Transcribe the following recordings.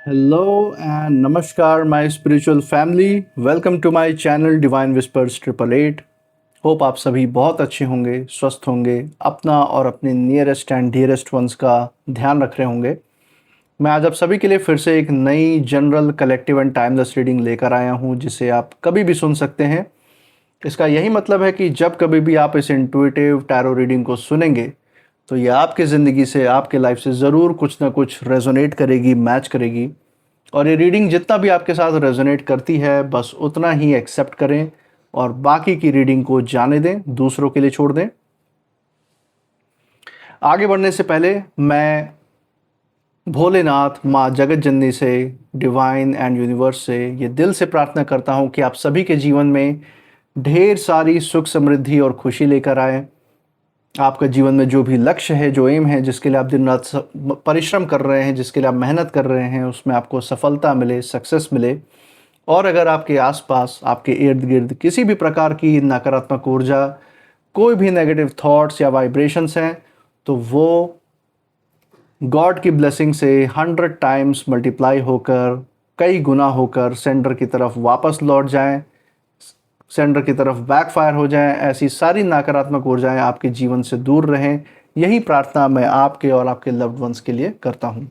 Hello and Namaskar, my spiritual family. Welcome to my channel Divine Whispers 888. Hope आप सभी बहुत अच्छे होंगे, स्वस्थ होंगे, अपना और अपने नियरेस्ट एंड डियरेस्ट वंस का ध्यान रख रहे होंगे। मैं आज आप सभी के लिए फिर से एक नई general collective and timeless reading लेकर आया हूं, जिसे आप कभी भी सुन सकते हैं। इसका यही मतलब है कि जब कभी भी आप इस इंट्यूटिव टैरो रीडिंग को सुनेंगे तो ये आपके ज़िंदगी से, आपके लाइफ से ज़रूर कुछ ना कुछ रेजोनेट करेगी, मैच करेगी। और ये रीडिंग जितना भी आपके साथ रेजोनेट करती है, बस उतना ही एक्सेप्ट करें और बाकी की रीडिंग को जाने दें, दूसरों के लिए छोड़ दें। आगे बढ़ने से पहले मैं भोलेनाथ, माँ जगत जननी से, डिवाइन एंड यूनिवर्स से ये दिल से प्रार्थना करता हूँ कि आप सभी के जीवन में ढेर सारी सुख, समृद्धि और खुशी लेकर आए। आपका जीवन में जो भी लक्ष्य है, जो एम है, जिसके लिए आप दिन रात परिश्रम कर रहे हैं, जिसके लिए आप मेहनत कर रहे हैं, उसमें आपको सफलता मिले, सक्सेस मिले। और अगर आपके आसपास, आपके इर्द गिर्द किसी भी प्रकार की नकारात्मक ऊर्जा, कोई भी नेगेटिव थॉट्स या वाइब्रेशंस हैं, तो वो गॉड की ब्लेसिंग से 100 टाइम्स मल्टीप्लाई होकर, कई गुना होकर सेंडर की तरफ वापस लौट जाएं, सेंडर की तरफ बैकफायर हो जाएं। ऐसी सारी नकारात्मक ऊर्जाएं आपके जीवन से दूर रहें। यही प्रार्थना मैं आपके और आपके लव्ड वंस के लिए करता हूं।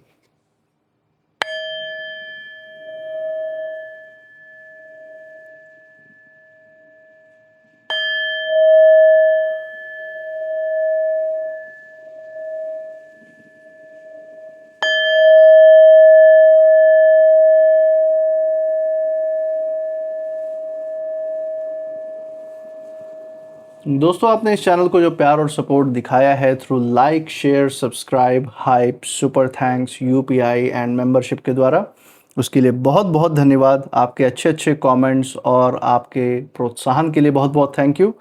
दोस्तों, आपने इस चैनल को जो प्यार और सपोर्ट दिखाया है through like, share, subscribe, hype, super thanks, UPI and membership के द्वारा, उसके लिए बहुत बहुत धन्यवाद। आपके अच्छे अच्छे कमेंट्स और आपके प्रोत्साहन के लिए बहुत बहुत थैंक यू।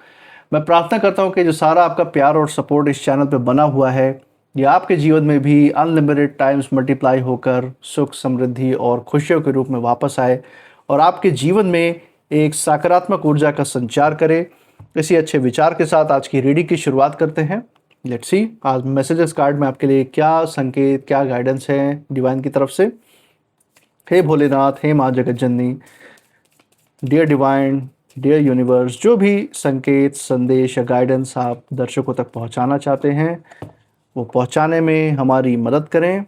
मैं प्रार्थना करता हूं कि जो सारा आपका प्यार और सपोर्ट इस चैनल पे बना हुआ है, ये आपके जीवन में भी अनलिमिटेड टाइम्स मल्टीप्लाई होकर सुख, समृद्धि और खुशियों के रूप में वापस आए और आपके जीवन में एक सकारात्मक ऊर्जा का संचार करे। इसी अच्छे विचार के साथ आज की रीडिंग की शुरुआत करते हैं। लेट्स सी आज मैसेजेस कार्ड में आपके लिए क्या संकेत, क्या गाइडेंस है डिवाइन की तरफ से। हे भोलेनाथ, हे माँ जगत जननी, डियर डिवाइन, डियर यूनिवर्स, जो भी संकेत, संदेश या गाइडेंस आप दर्शकों तक पहुंचाना चाहते हैं, वो पहुंचाने में हमारी मदद करें।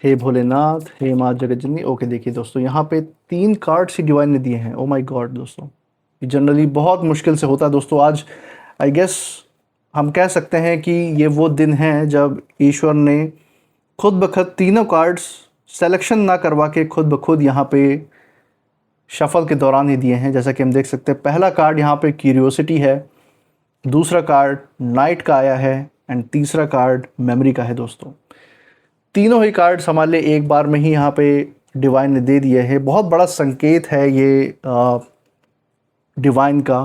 हे भोलेनाथ, हे माँ जगत जननी। ओके, देखिए दोस्तों, यहाँ पे 3 कार्ड्स ही डिवाइन ने दिए हैं। ओ माय गॉड दोस्तों, ये जनरली बहुत मुश्किल से होता है दोस्तों। आज आई गेस हम कह सकते हैं कि ये वो दिन है जब ईश्वर ने खुद ब खुद तीनों कार्ड्स सेलेक्शन ना करवा के खुद ब खुद यहाँ पे शफल के दौरान ही दिए हैं। जैसा कि हम देख सकते हैं, पहला कार्ड यहाँ पे क्यूरियोसिटी है, दूसरा कार्ड नाइट का आया है एंड तीसरा कार्ड मेमोरी का है दोस्तों। तीनों ही कार्ड्स हमारे लिए एक बार में ही यहाँ पे डिवाइन ने दे दिए हैं। बहुत बड़ा संकेत है ये डिवाइन का,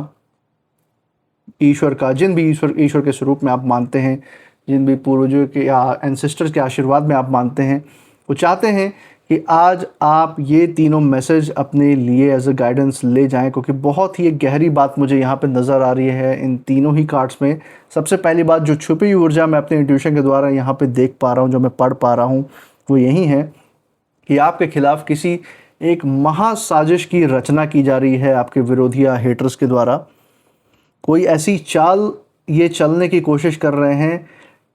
ईश्वर का। जिन भी ईश्वर के स्वरूप में आप मानते हैं, जिन भी पूर्वजों के या एंसेस्टर्स के आशीर्वाद में आप मानते हैं, वो चाहते हैं कि आज आप ये तीनों मैसेज अपने लिए एज अ गाइडेंस ले जाएं, क्योंकि बहुत ही एक गहरी बात मुझे यहाँ पे नज़र आ रही है इन तीनों ही कार्ड्स में। सबसे पहली बात, जो छुपी हुई ऊर्जा मैं अपने इंट्यूशन के द्वारा यहाँ पे देख पा रहा हूँ, जो मैं पढ़ पा रहा हूँ, वो यही है कि आपके खिलाफ किसी एक महासाजिश की रचना की जा रही है आपके विरोधी या हेटर्स के द्वारा। कोई ऐसी चाल ये चलने की कोशिश कर रहे हैं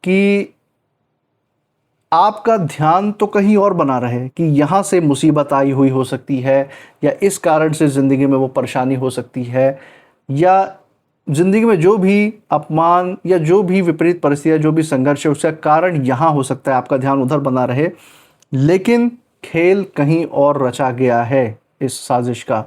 कि आपका ध्यान तो कहीं और बना रहे, कि यहाँ से मुसीबत आई हुई हो सकती है, या इस कारण से ज़िंदगी में वो परेशानी हो सकती है, या ज़िंदगी में जो भी अपमान या जो भी विपरीत परिस्थितियाँ, जो भी संघर्ष है, उसका कारण यहाँ हो सकता है। आपका ध्यान उधर बना रहे, लेकिन खेल कहीं और रचा गया है। इस साजिश का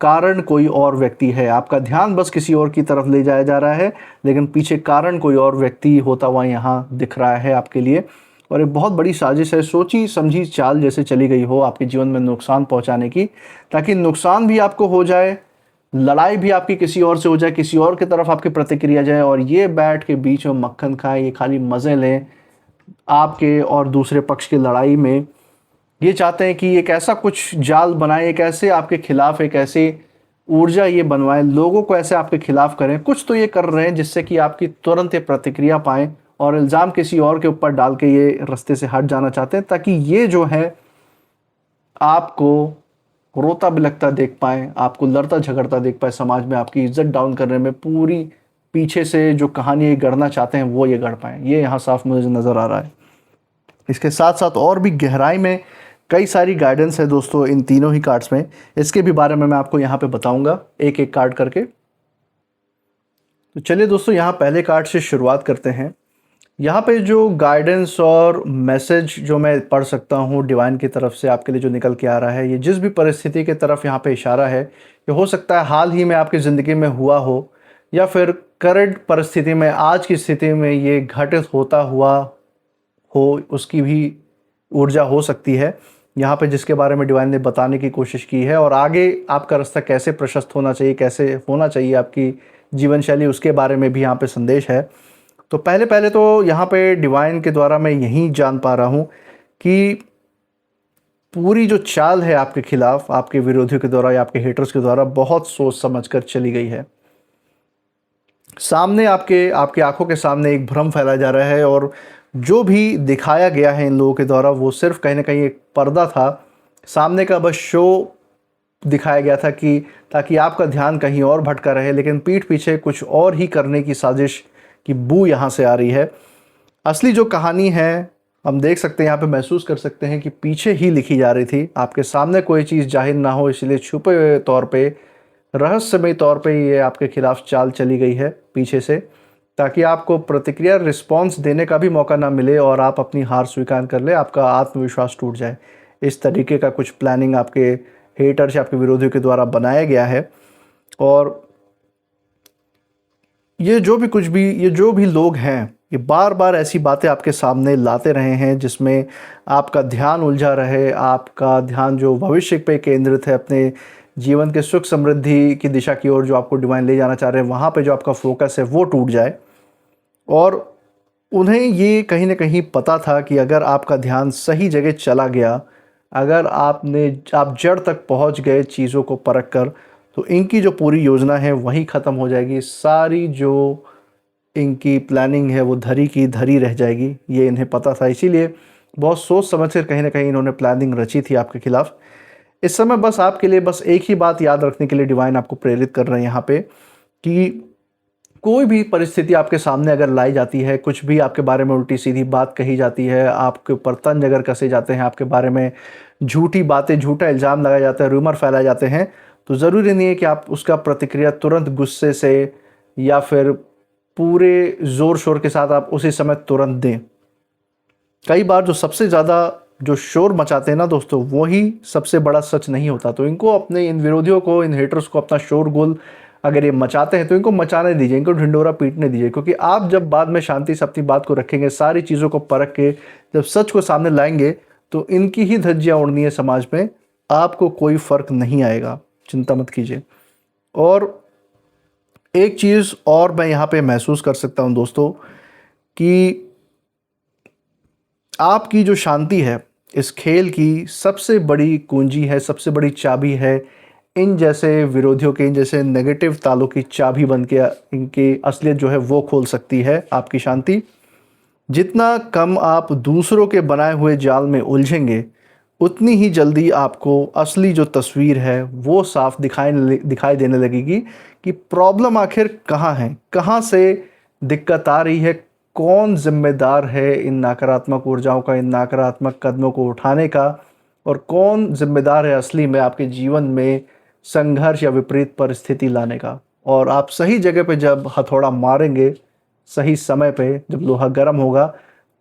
कारण कोई और व्यक्ति है। आपका ध्यान बस किसी और की तरफ ले जाया जा रहा है, लेकिन पीछे कारण कोई और व्यक्ति होता हुआ यहाँ दिख रहा है आपके लिए। और एक बहुत बड़ी साजिश है, सोची समझी चाल जैसे चली गई हो आपके जीवन में नुकसान पहुँचाने की, ताकि नुकसान भी आपको हो जाए, लड़ाई भी आपकी किसी और से हो जाए, किसी और की तरफ आपकी प्रतिक्रिया जाए, और ये बैठ के बीच में मक्खन खाए, ये खाली मज़े लें आपके और दूसरे पक्ष की लड़ाई में। ये चाहते हैं कि एक ऐसा कुछ जाल बनाए, एक ऐसे आपके खिलाफ एक ऐसी ऊर्जा ये बनवाएं, लोगों को ऐसे आपके खिलाफ करें। कुछ तो ये कर रहे हैं जिससे कि आपकी तुरंत ये प्रतिक्रिया पाएं और इल्ज़ाम किसी और के ऊपर डाल के ये रास्ते से हट जाना चाहते हैं, ताकि ये जो है आपको रोता बिलखता देख पाएँ, आपको लड़ता झगड़ता देख पाएँ, समाज में आपकी इज़्ज़त डाउन करने में पूरी पीछे से जो कहानी ये गढ़ना चाहते हैं वो ये गढ़ पाएँ। ये यहाँ साफ मुझे नज़र आ रहा है। इसके साथ-साथ और भी गहराई में कई सारी गाइडेंस है दोस्तों इन तीनों ही कार्ड्स में। इसके भी बारे में मैं आपको यहाँ पे बताऊँगा एक-एक कार्ड करके। तो चलिए दोस्तों यहाँ पहले कार्ड से शुरुआत करते हैं। यहाँ पे जो गाइडेंस और मैसेज जो मैं पढ़ सकता हूँ डिवाइन की तरफ से आपके लिए जो निकल के आ रहा है, ये जिस भी परिस्थिति की तरफ यहाँ पे इशारा है, ये हो सकता है हाल ही में आपकी ज़िंदगी में हुआ हो या फिर करंट परिस्थिति में, आज की स्थिति में ये घटित होता हुआ हो, उसकी भी ऊर्जा हो सकती है यहाँ पे, जिसके बारे में डिवाइन ने बताने की कोशिश की है। और आगे आपका रास्ता कैसे प्रशस्त होना चाहिए, कैसे होना चाहिए आपकी जीवन शैली, उसके बारे में भी यहाँ पे संदेश है। तो पहले तो यहाँ पे डिवाइन के द्वारा मैं यही जान पा रहा हूँ कि पूरी जो चाल है आपके खिलाफ, आपके विरोधियों के द्वारा या आपके हेटर्स के द्वारा बहुत सोच समझ कर चली गई है। सामने आपके आंखों के सामने एक भ्रम फैलाया जा रहा है और जो भी दिखाया गया है इन लोगों के द्वारा वो सिर्फ कहीं ना कहीं एक पर्दा था, सामने का बस शो दिखाया गया था कि ताकि आपका ध्यान कहीं और भटका रहे, लेकिन पीठ पीछे कुछ और ही करने की साजिश की बू यहाँ से आ रही है। असली जो कहानी है हम देख सकते हैं यहाँ पे, महसूस कर सकते हैं कि पीछे ही लिखी जा रही थी। आपके सामने कोई चीज़ जाहिर ना हो इसलिए छुपे हुए तौर पे, रहस्यमय तौर पे ये आपके खिलाफ चाल चली गई है पीछे से, ताकि आपको प्रतिक्रिया रिस्पॉन्स देने का भी मौका ना मिले और आप अपनी हार स्वीकार कर ले, आपका आत्मविश्वास टूट जाए। इस तरीके का कुछ प्लानिंग आपके हेटर्स या आपके विरोधियों के द्वारा बनाया गया है। और ये जो भी लोग हैं, ये बार बार ऐसी बातें आपके सामने लाते रहे हैं जिसमें आपका ध्यान उलझा रहे, आपका ध्यान जो भविष्य पे केंद्रित है, अपने जीवन के सुख समृद्धि की दिशा की ओर जो आपको डिवाइन ले जाना चाह रहे हैं, वहाँ पे जो आपका फोकस है वो टूट जाए। और उन्हें ये कहीं ना कहीं पता था कि अगर आपका ध्यान सही जगह चला गया, अगर आप जड़ तक पहुंच गए चीज़ों को परख कर, तो इनकी जो पूरी योजना है वहीं ख़त्म हो जाएगी। सारी जो इनकी प्लानिंग है वो धरी की धरी रह जाएगी, ये इन्हें पता था। इसीलिए बहुत सोच समझ कर कहीं ना कहीं इन्होंने प्लानिंग रची थी आपके खिलाफ। इस समय बस आपके लिए बस एक ही बात याद रखने के लिए डिवाइन आपको प्रेरित कर रहे हैं यहाँ पे कि कोई भी परिस्थिति आपके सामने अगर लाई जाती है, कुछ भी आपके बारे में उल्टी सीधी बात कही जाती है, आपके ऊपर तंज अगर कसे जाते हैं, आपके बारे में झूठी बातें, झूठा इल्ज़ाम लगाया जाता है, रूमर फैलाए जाते हैं, तो ज़रूरी नहीं है कि आप उसका प्रतिक्रिया तुरंत गुस्से से या फिर पूरे ज़ोर शोर के साथ आप उसी समय तुरंत दें। कई बार जो सबसे ज़्यादा जो शोर मचाते हैं ना दोस्तों, वही सबसे बड़ा सच नहीं होता। तो इनको, अपने इन विरोधियों को, इन हेटर्स को अपना शोरगुल अगर ये मचाते हैं तो इनको मचाने दीजिए, इनको ढिंडोरा पीटने दीजिए। क्योंकि आप जब बाद में शांति से अपनी बात को रखेंगे, सारी चीज़ों को परख के जब सच को सामने लाएंगे, तो इनकी ही धज्जियाँ उड़नी है समाज में, आपको कोई फ़र्क नहीं आएगा, चिंता मत कीजिए। और एक चीज़ और मैं यहाँ पे महसूस कर सकता हूँ दोस्तों कि आपकी जो शांति है इस खेल की सबसे बड़ी कुंजी है, सबसे बड़ी चाबी है। इन जैसे विरोधियों के, इन जैसे नेगेटिव तालों की चाबी बन के इनकी असलियत जो है वो खोल सकती है आपकी शांति। जितना कम आप दूसरों के बनाए हुए जाल में उलझेंगे, उतनी ही जल्दी आपको असली जो तस्वीर है वो साफ दिखाई देने लगेगी कि प्रॉब्लम आखिर कहाँ है, कहाँ से दिक्कत आ रही है, कौन जिम्मेदार है इन नकारात्मक ऊर्जाओं का, इन नकारात्मक कदमों को उठाने का, और कौन जिम्मेदार है असली में आपके जीवन में संघर्ष या विपरीत परिस्थिति लाने का। और आप सही जगह पे जब हथौड़ा मारेंगे, सही समय पे जब लोहा गर्म होगा,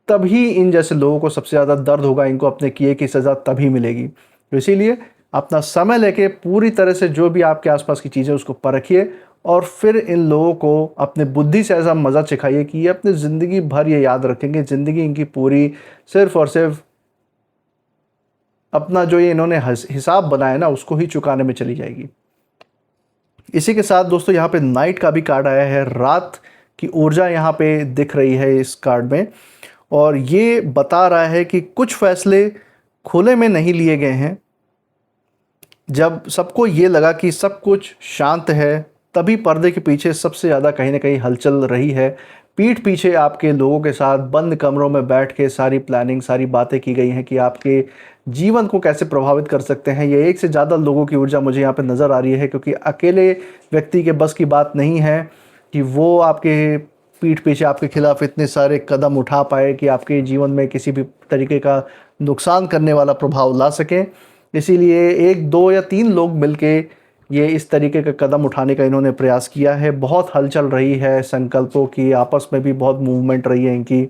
तभी इन जैसे लोगों को सबसे ज़्यादा दर्द होगा, इनको अपने किए की सज़ा तभी मिलेगी। तो इसीलिए अपना समय लेके पूरी तरह से जो भी आपके आसपास की चीज़ें उसको परखिए और फिर इन लोगों को अपने बुद्धि से ऐसा मज़ा सिखाइए कि ये अपनी ज़िंदगी भर ये याद रखेंगे। ज़िंदगी इनकी पूरी सिर्फ़ और सिर्फ अपना जो ये इन्होंने हिसाब बनाया ना, उसको ही चुकाने में चली जाएगी। इसी के साथ दोस्तों यहाँ पे नाइट का भी कार्ड आया है, रात की ऊर्जा यहाँ पे दिख रही है इस कार्ड में। और ये बता रहा है कि कुछ फैसले खुले में नहीं लिए गए हैं। जब सबको ये लगा कि सब कुछ शांत है, तभी पर्दे के पीछे सबसे ज़्यादा कहीं ना कहीं हलचल रही है। पीठ पीछे आपके लोगों के साथ बंद कमरों में बैठ के सारी प्लानिंग, सारी बातें की गई हैं कि आपके जीवन को कैसे प्रभावित कर सकते हैं। ये एक से ज़्यादा लोगों की ऊर्जा मुझे यहाँ पे नज़र आ रही है, क्योंकि अकेले व्यक्ति के बस की बात नहीं है कि वो आपके पीठ पीछे आपके खिलाफ इतने सारे कदम उठा पाए कि आपके जीवन में किसी भी तरीके का नुकसान करने वाला प्रभाव ला सकें। इसीलिए 1, 2 या 3 लोग मिलके ये इस तरीके का कदम उठाने का इन्होंने प्रयास किया है। बहुत हलचल रही है संकल्पों की, आपस में भी बहुत मूवमेंट रही है इनकी,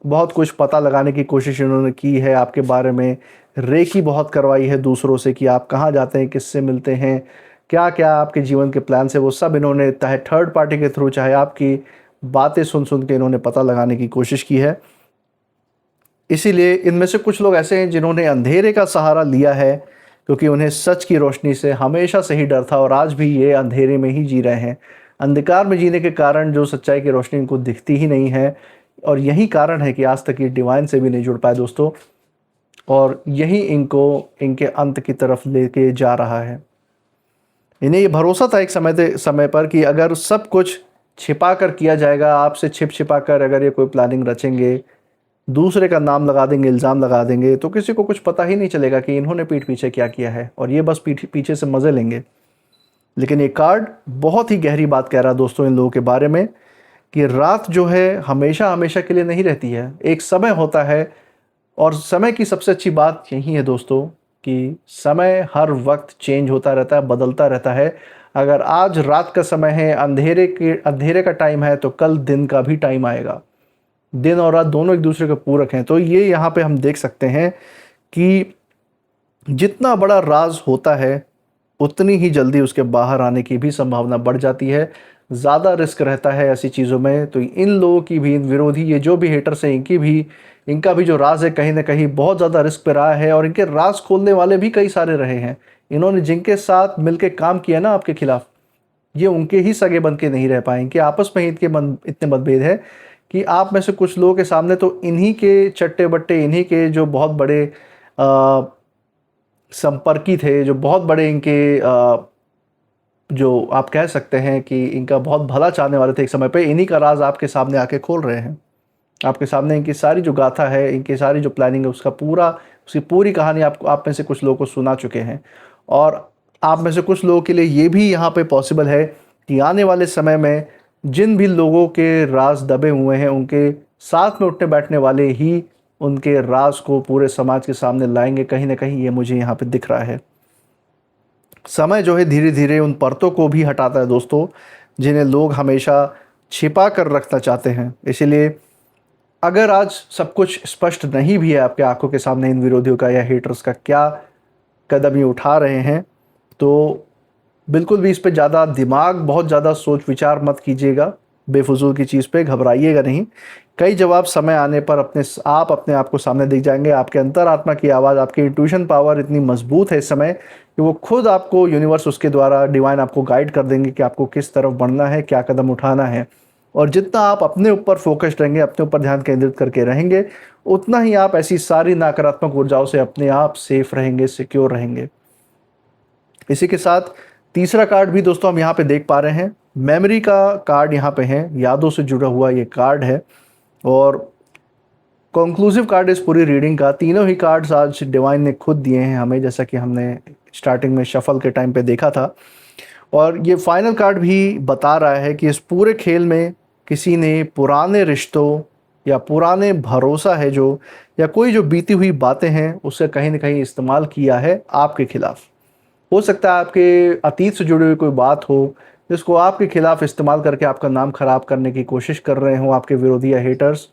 बहुत कुछ पता लगाने की कोशिश इन्होंने की है आपके बारे में। रेकी बहुत करवाई है दूसरों से कि आप कहाँ जाते हैं, किससे मिलते हैं, क्या क्या आपके जीवन के प्लान से, वो सब इन्होंने चाहे थर्ड पार्टी के थ्रू, चाहे आपकी बातें सुन सुन के इन्होंने पता लगाने की कोशिश की है। इसीलिए इनमें से कुछ लोग ऐसे हैं जिन्होंने अंधेरे का सहारा लिया है, क्योंकि उन्हें सच की रोशनी से हमेशा से ही डर था और आज भी ये अंधेरे में ही जी रहे हैं। अंधकार में जीने के कारण जो सच्चाई की रोशनी इनको दिखती ही नहीं है, और यही कारण है कि आज तक ये डिवाइन से भी नहीं जुड़ पाए दोस्तों, और यही इनको इनके अंत की तरफ लेके जा रहा है। इन्हें ये भरोसा था एक समय पर कि अगर सब कुछ छिपा कर किया जाएगा, आपसे छिपा कर अगर ये कोई प्लानिंग रचेंगे, दूसरे का नाम लगा देंगे, इल्ज़ाम लगा देंगे, तो किसी को कुछ पता ही नहीं चलेगा कि इन्होंने पीठ पीछे क्या किया है, और ये बस पीठ पीछे से मज़े लेंगे। लेकिन ये कार्ड बहुत ही गहरी बात कह रहा है दोस्तों इन लोगों के बारे में, कि रात जो है हमेशा हमेशा के लिए नहीं रहती है, एक समय होता है। और समय की सबसे अच्छी बात यही है दोस्तों कि समय हर वक्त चेंज होता रहता है, बदलता रहता है। अगर आज रात का समय है, अंधेरे का टाइम है, तो कल दिन का भी टाइम आएगा। दिन और रात दोनों एक दूसरे के पूरक हैं। तो ये यहाँ पे हम देख सकते हैं कि जितना बड़ा राज होता है उतनी ही जल्दी उसके बाहर आने की भी संभावना बढ़ जाती है, ज़्यादा रिस्क रहता है ऐसी चीज़ों में। तो इन लोगों की भी, इन विरोधी, ये जो भी हेटर्स हैं, इनका भी जो राज है कहीं ना कहीं बहुत ज़्यादा रिस्क पे रहा है, और इनके राज खोलने वाले भी कई सारे रहे हैं। इन्होंने जिनके साथ मिलकर काम किया ना आपके खिलाफ, ये उनके ही सगे बन के नहीं रह पाए, इनके आपस में ही इतने मतभेद है कि आप में से कुछ लोगों के सामने तो इन्हीं के चट्टे बट्टे, इन्हीं के जो बहुत बड़े संपर्की थे, जो बहुत बड़े इनके जो आप कह सकते हैं कि इनका बहुत भला चाहने वाले थे एक समय पे, इन्हीं का राज आपके सामने आके खोल रहे हैं। आपके सामने इनकी सारी जो गाथा है, इनकी सारी जो प्लानिंग है, उसकी पूरी कहानी आप में से कुछ लोगों को सुना चुके हैं। और आप में से कुछ लोगों के लिए ये भी यहाँ पे पॉसिबल है कि आने वाले समय में जिन भी लोगों के राज दबे हुए हैं, उनके साथ में उठने बैठने वाले ही उनके राज को पूरे समाज के सामने लाएंगे। कहीं ना कहीं ये मुझे यहाँ पे दिख रहा है। समय जो है धीरे धीरे उन परतों को भी हटाता है दोस्तों, जिन्हें लोग हमेशा छिपा कर रखना चाहते हैं। इसीलिए अगर आज सब कुछ स्पष्ट नहीं भी है आपके आंखों के सामने, इन विरोधियों का या हेटर्स का क्या कदम ये उठा रहे हैं, तो बिल्कुल भी इस पे ज़्यादा दिमाग, बहुत ज़्यादा सोच विचार मत कीजिएगा, बेफजूल की चीज़ पे घबराइएगा नहीं। कई जवाब समय आने पर अपने आप को सामने दिख जाएंगे। आपके अंतरात्मा की आवाज़, आपकी इंट्यूशन पावर इतनी मजबूत है इस समय कि वो खुद आपको, यूनिवर्स उसके द्वारा, डिवाइन आपको गाइड कर देंगे कि आपको किस तरफ बढ़ना है, क्या कदम उठाना है। और जितना आप अपने ऊपर फोकस्ड रहेंगे, अपने ऊपर ध्यान केंद्रित करके रहेंगे, उतना ही आप ऐसी सारी नकारात्मक ऊर्जाओं से अपने आप सेफ रहेंगे, सिक्योर रहेंगे। इसी के साथ तीसरा कार्ड भी दोस्तों हम यहाँ पे देख पा रहे हैं। मेमोरी का कार्ड यहाँ पे है, यादों से जुड़ा हुआ ये कार्ड है, और कंक्लूसिव कार्ड इस पूरी रीडिंग का। तीनों ही कार्ड्स आज डिवाइन ने खुद दिए हैं हमें, जैसा कि हमने स्टार्टिंग में शफल के टाइम पे देखा था। और ये फाइनल कार्ड भी बता रहा है कि इस पूरे खेल में किसी ने पुराने रिश्तों या पुराने भरोसा है जो, या कोई जो बीती हुई बातें हैं, उससे कहीं ना कहीं इस्तेमाल किया है आपके खिलाफ। हो सकता है आपके अतीत से जुड़ी हुई कोई बात हो जिसको आपके खिलाफ इस्तेमाल करके आपका नाम खराब करने की कोशिश कर रहे हो आपके विरोधी या हेटर्स।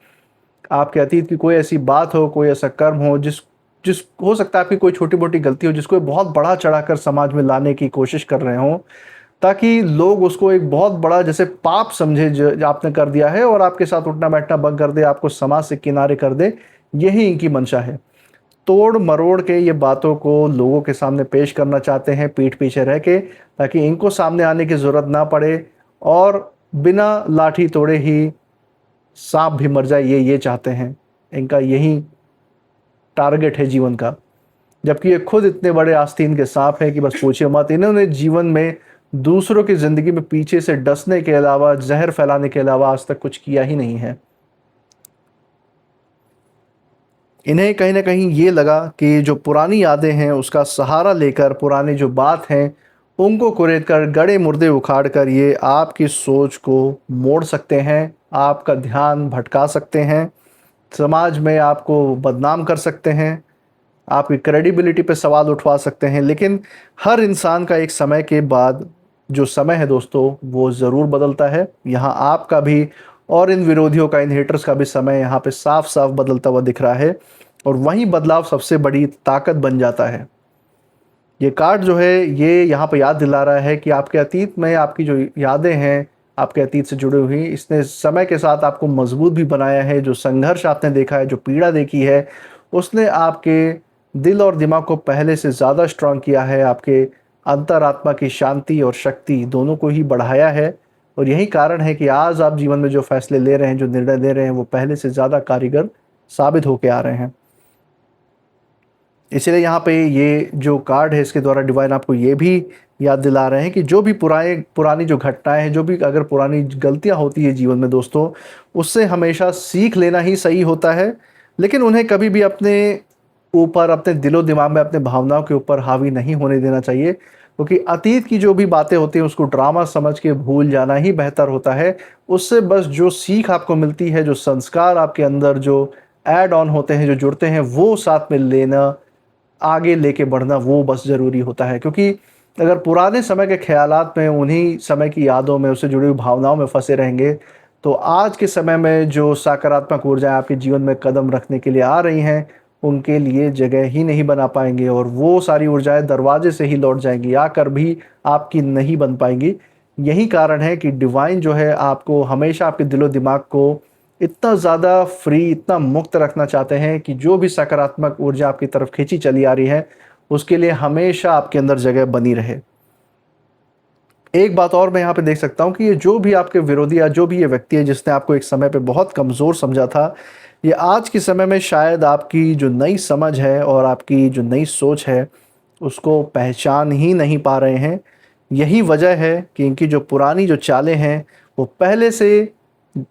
आपके अतीत की कोई ऐसी बात हो, कोई ऐसा कर्म हो जिस हो सकता है आपकी कोई छोटी मोटी गलती हो, जिसको बहुत बड़ा चढ़ाकर समाज में लाने की कोशिश कर रहे हो, ताकि लोग उसको एक बहुत बड़ा जैसे पाप समझे जो आपने कर दिया है, और आपके साथ उठना बैठना बंद कर दे, आपको समाज से किनारे कर दे। यही इनकी मंशा है। तोड़ मरोड़ के ये बातों को लोगों के सामने पेश करना चाहते हैं पीठ पीछे रह के, ताकि इनको सामने आने की ज़रूरत ना पड़े, और बिना लाठी तोड़े ही सांप भी मर जाए, ये चाहते हैं। इनका यही टारगेट है जीवन का। जबकि ये खुद इतने बड़े आस्तीन के सांप हैं कि बस पूछिए मत। इन्होंने जीवन में दूसरों की ज़िंदगी में पीछे से डसने के अलावा, जहर फैलाने के अलावा आज तक कुछ किया ही नहीं है। इन्हें कहीं न कहीं ये लगा कि जो पुरानी यादें हैं उसका सहारा लेकर, पुरानी जो बात हैं उनको कुरेद कर, गड़े मुर्दे उखाड़ कर ये आपकी सोच को मोड़ सकते हैं, आपका ध्यान भटका सकते हैं, समाज में आपको बदनाम कर सकते हैं, आपकी क्रेडिबिलिटी पे सवाल उठवा सकते हैं। लेकिन हर इंसान का एक समय के बाद जो समय है दोस्तों, वो ज़रूर बदलता है। यहाँ आपका भी और इन विरोधियों का, इन हेटर्स का भी समय यहाँ पे साफ-साफ बदलता हुआ दिख रहा है और वही बदलाव सबसे बड़ी ताकत बन जाता है। ये कार्ड जो है ये यहाँ पे याद दिला रहा है कि आपके अतीत में आपकी जो यादें हैं, आपके अतीत से जुड़ी हुई, इसने समय के साथ आपको मजबूत भी बनाया है। जो संघर्ष आपने देखा है, जो पीड़ा देखी है, उसने आपके दिल और दिमाग को पहले से ज़्यादा स्ट्रांग किया है, आपके अंतरात्मा की शांति और शक्ति दोनों को ही बढ़ाया है। और यही कारण है कि आज आप जीवन में जो फैसले ले रहे हैं, जो निर्णय ले रहे हैं, वो पहले से ज़्यादा कारगर साबित होके आ रहे हैं। इसलिए यहाँ पे ये जो कार्ड है इसके द्वारा डिवाइन आपको ये भी याद दिला रहे हैं कि जो भी पुरानी जो घटनाएं हैं, जो भी अगर पुरानी गलतियां होती है जीवन में दोस्तों, उससे हमेशा सीख लेना ही सही होता है। लेकिन उन्हें कभी भी अपने ऊपर, अपने दिलो दिमाग में, अपने भावनाओं के ऊपर हावी नहीं होने देना चाहिए, क्योंकि अतीत की जो भी बातें होती हैं उसको ड्रामा समझ के भूल जाना ही बेहतर होता है। उससे बस जो सीख आपको मिलती है, जो संस्कार आपके अंदर जो ऐड ऑन होते हैं, जो जुड़ते हैं, वो साथ में लेना, आगे लेके बढ़ना, वो बस ज़रूरी होता है। क्योंकि अगर पुराने समय के ख़यालात में, उन्हीं समय की यादों में, उससे जुड़ी हुई भावनाओं में फँसे रहेंगे, तो आज के समय में जो सकारात्मक ऊर्जाएँ आपके जीवन में कदम रखने के लिए आ रही हैं, उनके लिए जगह ही नहीं बना पाएँगे और वो सारी ऊर्जाएँ दरवाजे से ही लौट जाएँगी, आकर भी आपकी नहीं बन पाएँगी। यही कारण है कि डिवाइन जो है आपको हमेशा आपके दिलो-दिमाग को इतना ज़्यादा फ्री, इतना मुक्त रखना चाहते हैं कि जो भी सकारात्मक ऊर्जा आपकी तरफ खींची चली आ रही है, उसके लिए हमेशा आपके अंदर जगह बनी रहे। एक बात और मैं यहाँ पे देख सकता हूँ कि ये जो भी आपके विरोधी या जो भी ये व्यक्ति है जिसने आपको एक समय पे बहुत कमज़ोर समझा था, ये आज के समय में शायद आपकी जो नई समझ है और आपकी जो नई सोच है, उसको पहचान ही नहीं पा रहे हैं। यही वजह है कि इनकी जो पुरानी जो चालें हैं, वो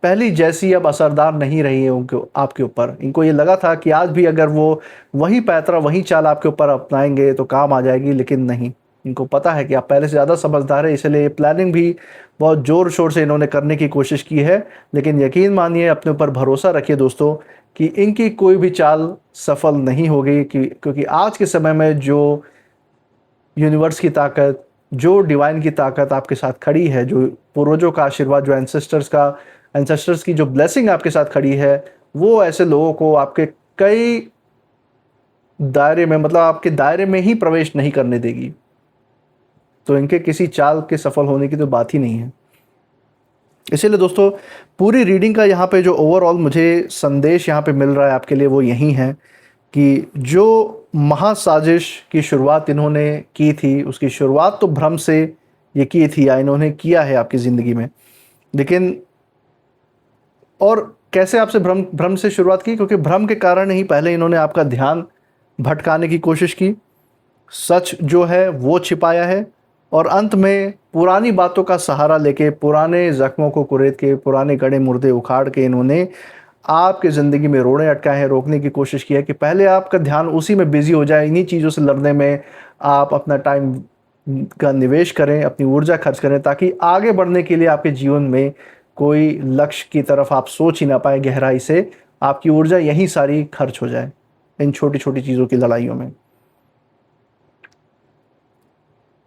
पहली जैसी अब असरदार नहीं रही है उनको आपके ऊपर। इनको ये लगा था कि आज भी अगर वो वही पैतरा, वही चाल आपके ऊपर अपनाएँगे तो काम आ जाएगी, लेकिन नहीं। इनको पता है कि आप पहले से ज़्यादा समझदार हैं, इसलिए ये प्लानिंग भी बहुत ज़ोर-शोर से इन्होंने करने की कोशिश की है। लेकिन यकीन मानिए, अपने ऊपर भरोसा रखिए दोस्तों कि इनकी कोई भी चाल सफल नहीं होगी, क्योंकि आज के समय में जो यूनिवर्स की ताकत, जो डिवाइन की ताकत आपके साथ खड़ी है, जो पूर्वजों का आशीर्वाद, जो एंसेस्टर्स की जो ब्लेसिंग आपके साथ खड़ी है, वो ऐसे लोगों को आपके कई दायरे में, मतलब आपके दायरे में ही प्रवेश नहीं करने देगी। तो इनके किसी चाल के सफल होने की तो बात ही नहीं है। इसीलिए दोस्तों, पूरी रीडिंग का यहाँ पे जो ओवरऑल मुझे संदेश यहाँ पे मिल रहा है आपके लिए, वो यही है कि जो महासाजिश की शुरुआत इन्होंने की थी, उसकी शुरुआत तो भ्रम से ये की थी या इन्होंने किया है आपकी ज़िंदगी में। लेकिन और कैसे आपसे भ्रम से शुरुआत की? क्योंकि भ्रम के कारण ही पहले इन्होंने आपका ध्यान भटकाने की कोशिश की, सच जो है वो छिपाया है और अंत में पुरानी बातों का सहारा लेके, पुराने ज़ख्मों को कुरेद के, पुराने गड़े मुर्दे उखाड़ के इन्होंने आपकी ज़िंदगी में रोड़े अटकाए हैं, रोकने की कोशिश की है कि पहले आपका ध्यान उसी में बिज़ी हो जाए, इन्हीं चीज़ों से लड़ने में आप अपना टाइम का निवेश करें, अपनी ऊर्जा खर्च करें, ताकि आगे बढ़ने के लिए आपके जीवन में कोई लक्ष्य की तरफ आप सोच ही ना पाए गहराई से। आपकी ऊर्जा यहीं सारी खर्च हो जाए इन छोटी-छोटी चीज़ों की लड़ाइयों में।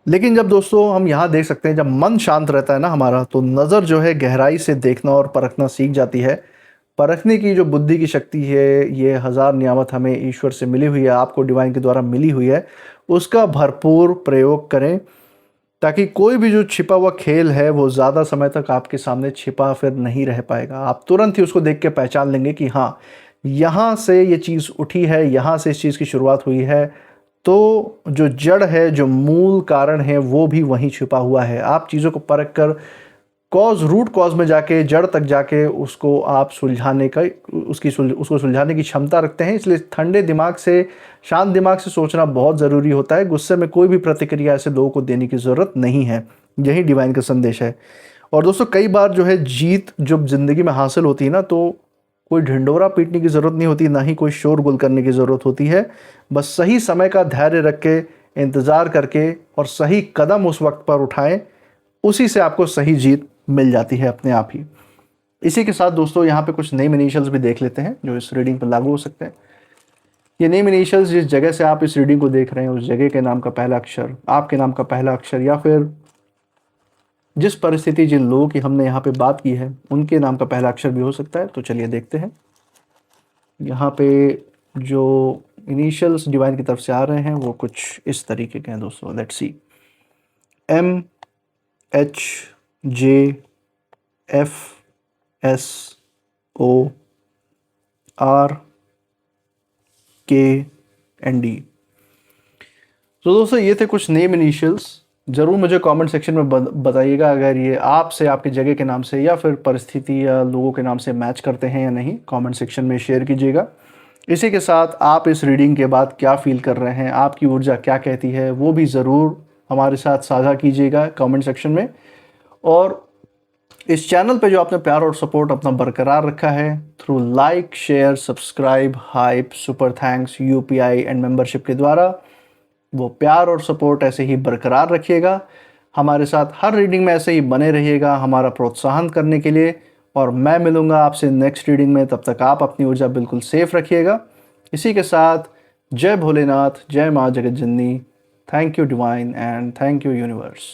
लेकिन जब दोस्तों हम यहाँ देख सकते हैं, जब मन शांत रहता है ना हमारा, तो नज़र जो है गहराई से देखना और परखना सीख जाती है। परखने की जो बुद्धि की शक्ति है, ये हज़ार नियामत हमें ईश्वर से मिली हुई है, आपको डिवाइन के द्वारा मिली हुई है, उसका भरपूर प्रयोग करें, ताकि कोई भी जो छिपा हुआ खेल है वो ज़्यादा समय तक आपके सामने छिपा फिर नहीं रह पाएगा। आप तुरंत ही उसको देख के पहचान लेंगे कि हाँ, यहाँ से ये चीज़ उठी है, यहाँ से इस चीज़ की शुरुआत हुई है। तो जो जड़ है, जो मूल कारण है, वो भी वहीं छिपा हुआ है। आप चीज़ों को परख कर रूट कॉज़ में जाके, जड़ तक जाके उसको आप सुलझाने का उसको सुलझाने की क्षमता रखते हैं। इसलिए ठंडे दिमाग से, शांत दिमाग से सोचना बहुत ज़रूरी होता है। गुस्से में कोई भी प्रतिक्रिया ऐसे लोगों को देने की ज़रूरत नहीं है। यही डिवाइन का संदेश है। और दोस्तों कई बार जो है जीत जब ज़िंदगी में हासिल होती है ना, तो कोई ढिंढोरा पीटने की ज़रूरत नहीं होती, ना ही कोई शोरगुल करने की ज़रूरत होती है। बस सही समय का धैर्य रख के, इंतज़ार करके और सही कदम उस वक्त पर उठाएं, उसी से आपको सही जीत मिल जाती है अपने आप ही। इसी के साथ दोस्तों यहाँ पे कुछ नेम इनिशियल्स भी देख लेते हैं जो इस रीडिंग पर लागू हो सकते हैं। ये नेम इनिशियल्स जिस जगह से आप इस रीडिंग को देख रहे हैं उस जगह के नाम का पहला अक्षर, आपके नाम का पहला अक्षर, या फिर जिस परिस्थिति जिन लोगों की हमने यहाँ पे बात की है उनके नाम का पहला अक्षर भी हो सकता है। तो चलिए देखते हैं। यहाँ पे जो इनिशियल्स डिवाइन की तरफ से आ रहे हैं वो कुछ इस तरीके के हैं दोस्तों। Let's see. M H J F S O R K and D। तो दोस्तों ये थे कुछ नेम इनिशियल्स। ज़रूर मुझे कमेंट सेक्शन में बताइएगा अगर ये आपसे, आपकी जगह के नाम से या फिर परिस्थिति या लोगों के नाम से मैच करते हैं या नहीं। कमेंट सेक्शन में शेयर कीजिएगा। इसी के साथ आप इस रीडिंग के बाद क्या फील कर रहे हैं, आपकी ऊर्जा क्या कहती है, वो भी ज़रूर हमारे साथ साझा कीजिएगा कमेंट सेक्शन में। और इस चैनल पे जो आपने प्यार और सपोर्ट अपना बरकरार रखा है through like, share, subscribe, hype, super thanks, UPI and membership के द्वारा, वो प्यार और सपोर्ट ऐसे ही बरकरार रखिएगा। हमारे साथ हर रीडिंग में ऐसे ही बने रहिएगा हमारा प्रोत्साहन करने के लिए। और मैं मिलूँगा आपसे नेक्स्ट रीडिंग में, तब तक आप अपनी ऊर्जा बिल्कुल सेफ रखिएगा। इसी के साथ जय भोलेनाथ, जय माँ जगत जननी। Thank you divine and thank you universe.